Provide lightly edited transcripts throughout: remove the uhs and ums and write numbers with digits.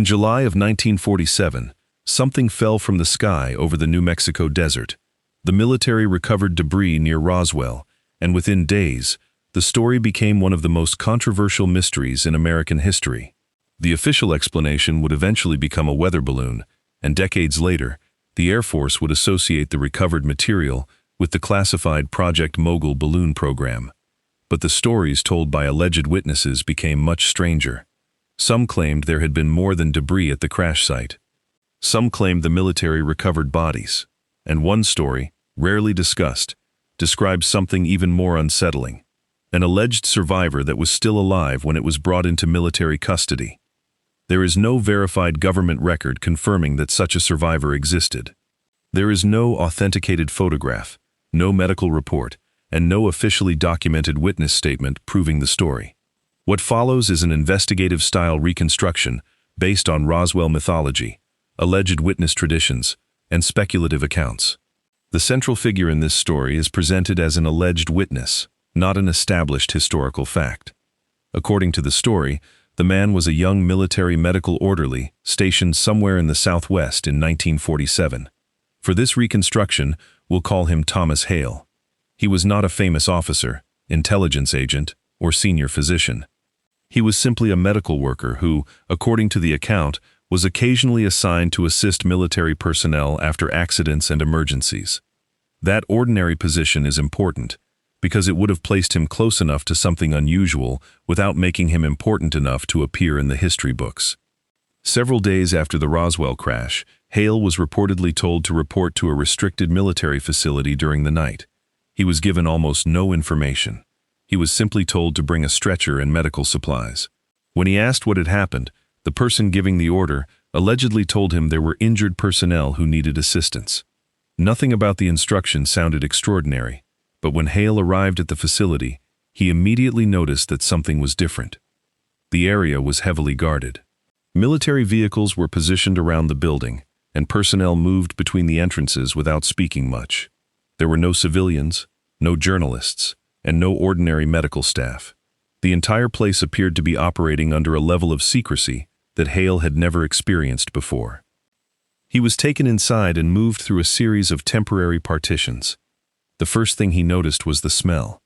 In July of 1947, something fell from the sky over the New Mexico desert. The military recovered debris near Roswell, and within days, the story became one of the most controversial mysteries in American history. The official explanation would eventually become a weather balloon, and decades later, the Air Force would associate the recovered material with the classified Project Mogul balloon program. But the stories told by alleged witnesses became much stranger. Some claimed there had been more than debris at the crash site. Some claimed the military recovered bodies. And one story, rarely discussed, describes something even more unsettling: an alleged survivor that was still alive when it was brought into military custody. There is no verified government record confirming that such a survivor existed. There is no authenticated photograph, no medical report, and no officially documented witness statement proving the story. What follows is an investigative-style reconstruction based on Roswell mythology, alleged witness traditions, and speculative accounts. The central figure in this story is presented as an alleged witness, not an established historical fact. According to the story, the man was a young military medical orderly stationed somewhere in the Southwest in 1947. For this reconstruction, we'll call him Thomas Hale. He was not a famous officer, intelligence agent, or senior physician. He was simply a medical worker who, according to the account, was occasionally assigned to assist military personnel after accidents and emergencies. That ordinary position is important, because it would have placed him close enough to something unusual without making him important enough to appear in the history books. Several days after the Roswell crash, Hale was reportedly told to report to a restricted military facility during the night. He was given almost no information. He was simply told to bring a stretcher and medical supplies. When he asked what had happened, the person giving the order allegedly told him there were injured personnel who needed assistance. Nothing about the instructions sounded extraordinary, but when Hale arrived at the facility, he immediately noticed that something was different. The area was heavily guarded. Military vehicles were positioned around the building, and personnel moved between the entrances without speaking much. There were no civilians, no journalists, and no ordinary medical staff. The entire place appeared to be operating under a level of secrecy that Hale had never experienced before. He was taken inside and moved through a series of temporary partitions. The first thing he noticed was the smell.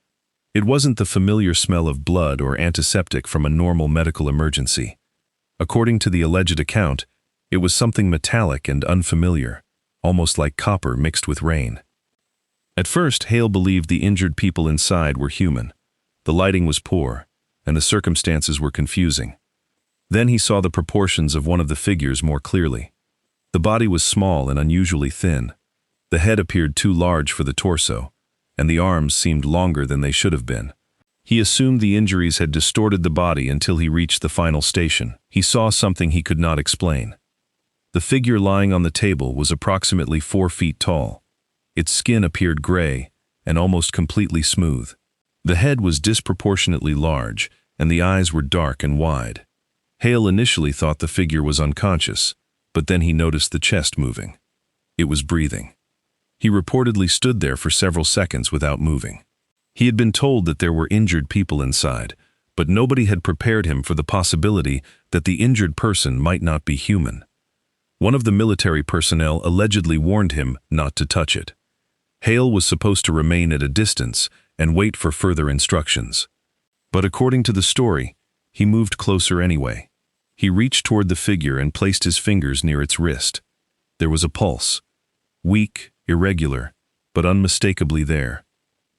It wasn't the familiar smell of blood or antiseptic from a normal medical emergency. According to the alleged account, it was something metallic and unfamiliar, almost like copper mixed with rain. At first, Hale believed the injured people inside were human. The lighting was poor, and the circumstances were confusing. Then he saw the proportions of one of the figures more clearly. The body was small and unusually thin. The head appeared too large for the torso, and the arms seemed longer than they should have been. He assumed the injuries had distorted the body until he reached the final station. He saw something he could not explain. The figure lying on the table was approximately 4 feet tall. Its skin appeared gray and almost completely smooth. The head was disproportionately large, and the eyes were dark and wide. Hale initially thought the figure was unconscious, but then he noticed the chest moving. It was breathing. He reportedly stood there for several seconds without moving. He had been told that there were injured people inside, but nobody had prepared him for the possibility that the injured person might not be human. One of the military personnel allegedly warned him not to touch it. Hale was supposed to remain at a distance and wait for further instructions. But according to the story, he moved closer anyway. He reached toward the figure and placed his fingers near its wrist. There was a pulse. Weak, irregular, but unmistakably there.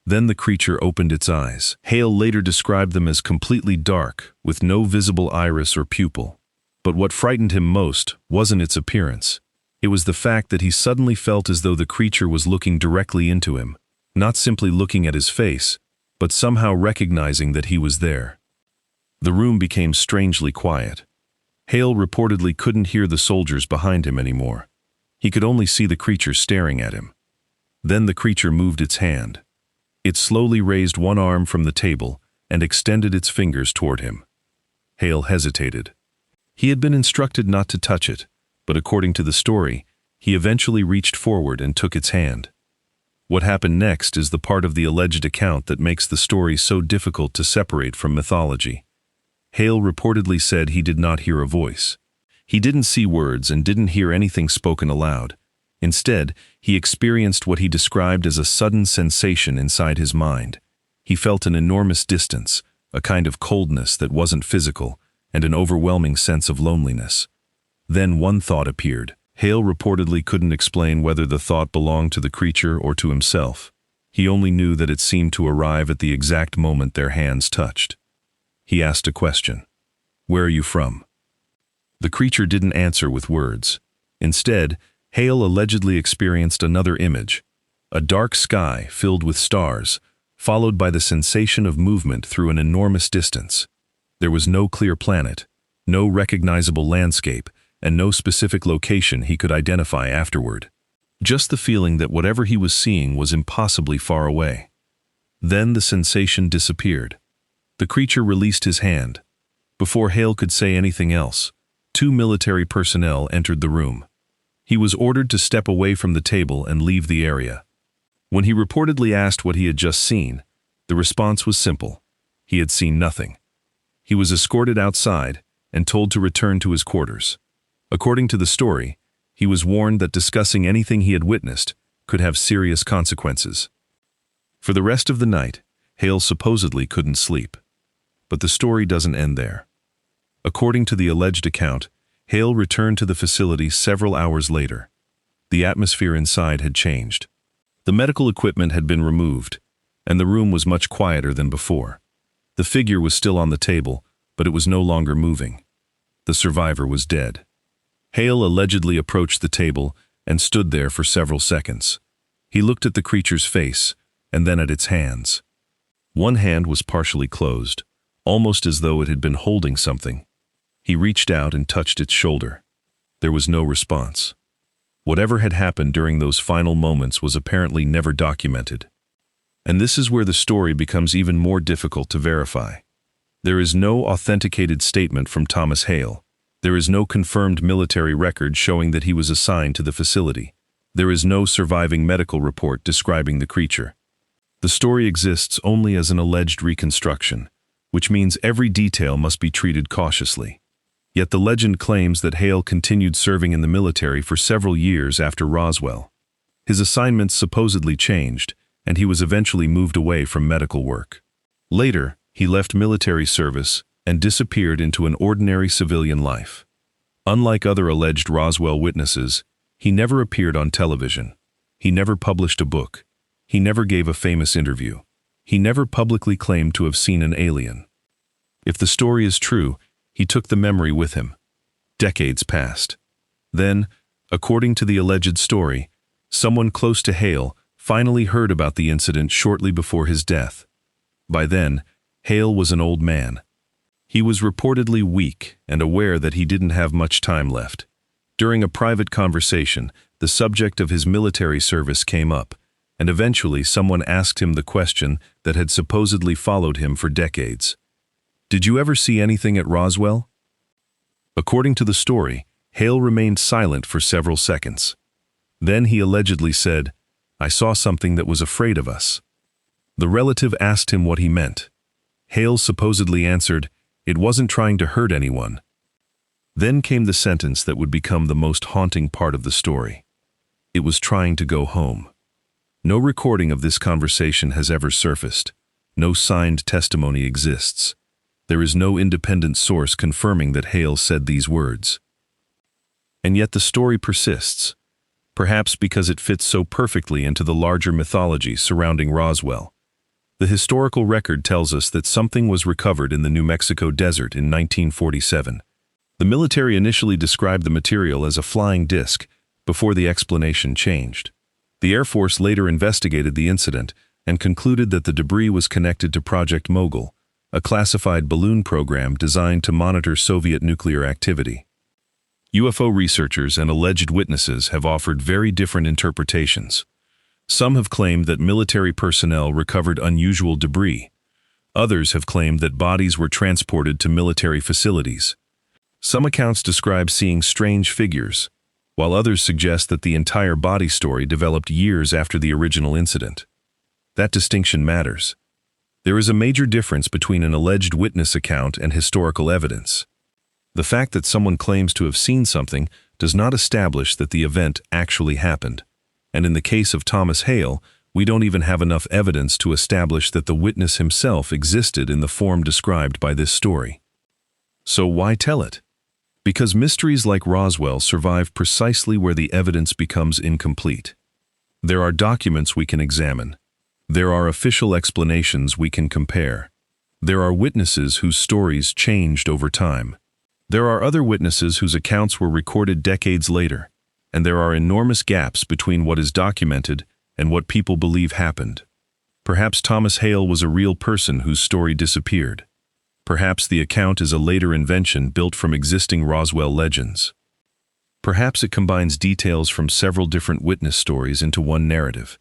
Then the creature opened its eyes. Hale later described them as completely dark, with no visible iris or pupil. But what frightened him most wasn't its appearance. It was the fact that he suddenly felt as though the creature was looking directly into him, not simply looking at his face, but somehow recognizing that he was there. The room became strangely quiet. Hale reportedly couldn't hear the soldiers behind him anymore. He could only see the creature staring at him. Then the creature moved its hand. It slowly raised one arm from the table and extended its fingers toward him. Hale hesitated. He had been instructed not to touch it, but according to the story, he eventually reached forward and took its hand. What happened next is the part of the alleged account that makes the story so difficult to separate from mythology. Hale reportedly said he did not hear a voice. He didn't see words and didn't hear anything spoken aloud. Instead, he experienced what he described as a sudden sensation inside his mind. He felt an enormous distance, a kind of coldness that wasn't physical, and an overwhelming sense of loneliness. Then one thought appeared. Hale reportedly couldn't explain whether the thought belonged to the creature or to himself. He only knew that it seemed to arrive at the exact moment their hands touched. He asked a question. "Where are you from?" The creature didn't answer with words. Instead, Hale allegedly experienced another image, a dark sky filled with stars, followed by the sensation of movement through an enormous distance. There was no clear planet, no recognizable landscape, and no specific location he could identify afterward. Just the feeling that whatever he was seeing was impossibly far away. Then the sensation disappeared. The creature released his hand. Before Hale could say anything else, 2 military personnel entered the room. He was ordered to step away from the table and leave the area. When he reportedly asked what he had just seen, the response was simple. He had seen nothing. He was escorted outside and told to return to his quarters. According to the story, he was warned that discussing anything he had witnessed could have serious consequences. For the rest of the night, Hale supposedly couldn't sleep. But the story doesn't end there. According to the alleged account, Hale returned to the facility several hours later. The atmosphere inside had changed. The medical equipment had been removed, and the room was much quieter than before. The figure was still on the table, but it was no longer moving. The survivor was dead. Hale allegedly approached the table and stood there for several seconds. He looked at the creature's face, and then at its hands. One hand was partially closed, almost as though it had been holding something. He reached out and touched its shoulder. There was no response. Whatever had happened during those final moments was apparently never documented. And this is where the story becomes even more difficult to verify. There is no authenticated statement from Thomas Hale. There is no confirmed military record showing that he was assigned to the facility. There is no surviving medical report describing the creature. The story exists only as an alleged reconstruction, which means every detail must be treated cautiously. Yet the legend claims that Hale continued serving in the military for several years after Roswell. His assignments supposedly changed, and he was eventually moved away from medical work. Later, he left military service and disappeared into an ordinary civilian life. Unlike other alleged Roswell witnesses, he never appeared on television. He never published a book. He never gave a famous interview. He never publicly claimed to have seen an alien. If the story is true, he took the memory with him. Decades passed. Then, according to the alleged story, someone close to Hale finally heard about the incident shortly before his death. By then, Hale was an old man. He was reportedly weak and aware that he didn't have much time left. During a private conversation, the subject of his military service came up, and eventually someone asked him the question that had supposedly followed him for decades. "Did you ever see anything at Roswell?" According to the story, Hale remained silent for several seconds. Then he allegedly said, "I saw something that was afraid of us." The relative asked him what he meant. Hale supposedly answered, "It wasn't trying to hurt anyone." Then came the sentence that would become the most haunting part of the story. "It was trying to go home." No recording of this conversation has ever surfaced. No signed testimony exists. There is no independent source confirming that Hale said these words. And yet the story persists, perhaps because it fits so perfectly into the larger mythology surrounding Roswell. The historical record tells us that something was recovered in the New Mexico desert in 1947. The military initially described the material as a flying disc before the explanation changed. The Air Force later investigated the incident and concluded that the debris was connected to Project Mogul, a classified balloon program designed to monitor Soviet nuclear activity. UFO researchers and alleged witnesses have offered very different interpretations. Some have claimed that military personnel recovered unusual debris. Others have claimed that bodies were transported to military facilities. Some accounts describe seeing strange figures, while others suggest that the entire body story developed years after the original incident. That distinction matters. There is a major difference between an alleged witness account and historical evidence. The fact that someone claims to have seen something does not establish that the event actually happened. And in the case of Thomas Hale, we don't even have enough evidence to establish that the witness himself existed in the form described by this story. So why tell it? Because mysteries like Roswell survive precisely where the evidence becomes incomplete. There are documents we can examine. There are official explanations we can compare. There are witnesses whose stories changed over time. There are other witnesses whose accounts were recorded decades later, and there are enormous gaps between what is documented and what people believe happened. Perhaps Thomas Hale was a real person whose story disappeared. Perhaps the account is a later invention built from existing Roswell legends. Perhaps it combines details from several different witness stories into one narrative.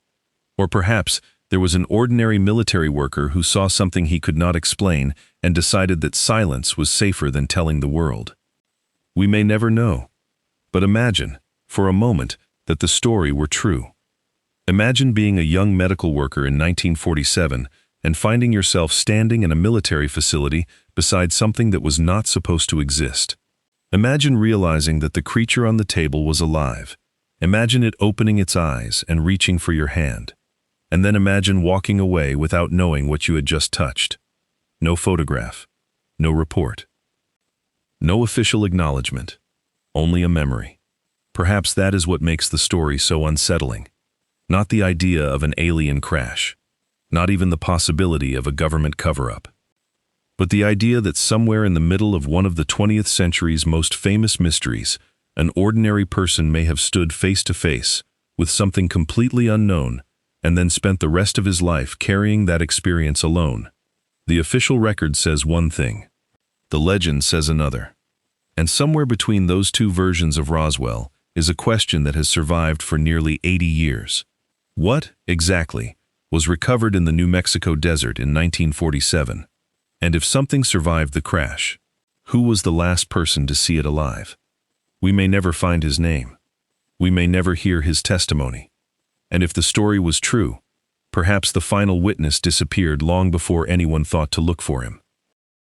Or perhaps there was an ordinary military worker who saw something he could not explain and decided that silence was safer than telling the world. We may never know. But imagine, for a moment, that the story were true. Imagine being a young medical worker in 1947 and finding yourself standing in a military facility beside something that was not supposed to exist. Imagine realizing that the creature on the table was alive. Imagine it opening its eyes and reaching for your hand. And then imagine walking away without knowing what you had just touched. No photograph, no report, no official acknowledgement, only a memory. Perhaps that is what makes the story so unsettling. Not the idea of an alien crash, not even the possibility of a government cover-up, but the idea that somewhere in the middle of one of the 20th century's most famous mysteries, an ordinary person may have stood face to face with something completely unknown and then spent the rest of his life carrying that experience alone. The official record says one thing. The legend says another. And somewhere between those two versions of Roswell is a question that has survived for nearly 80 years. What, exactly, was recovered in the New Mexico desert in 1947? And if something survived the crash, who was the last person to see it alive? We may never find his name. We may never hear his testimony. And if the story was true, perhaps the final witness disappeared long before anyone thought to look for him.